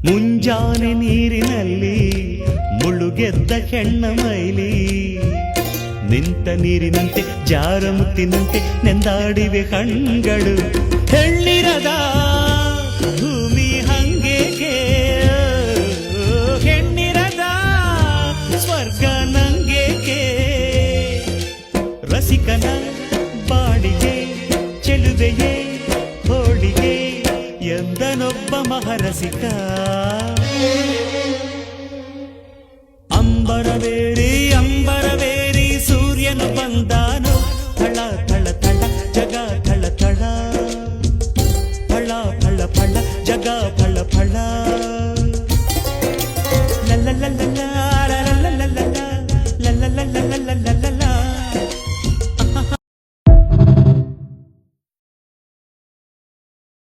ಮುಂಜಾನೆ ನೀರಿನಲ್ಲಿ ಮುಳುಗೆದ್ದ ಹೆಣ್ಣ ಮೈಲಿ ನಿಂತ ನೀರಿನಂತೆ ಜಾರ ಮುತ್ತಿನಂತೆ ನೆಂದಾಡಿವೆ ಕಣ್ಗಳು. ಹೆಣ್ಣಿರದ ಭೂಮಿ ಹಂಗೇಕೆ, ಹೆಣ್ಣಿರದ ಸ್ವರ್ಗ ನಂಗೇಕೆ. ರಸಿಕನ ಬಾಡಿಗೆ ಚೆಲುವೆಯೇ ಹೋಳಿಗೆ ಎಂದನೊಬ್ಬ ಮಹರಸಿಕ. ಅಂಬರವೇರಿ ಅಂಬರವೇರಿ ಸೂರ್ಯನು ಬಂದಾನು, ಥಳ ಥಳ ಥಳ ಜಗ ಥಳ ಥಳ, ಫಳ ಫಳ ಫಳ ಜಗ ಫಳ ಫಳ.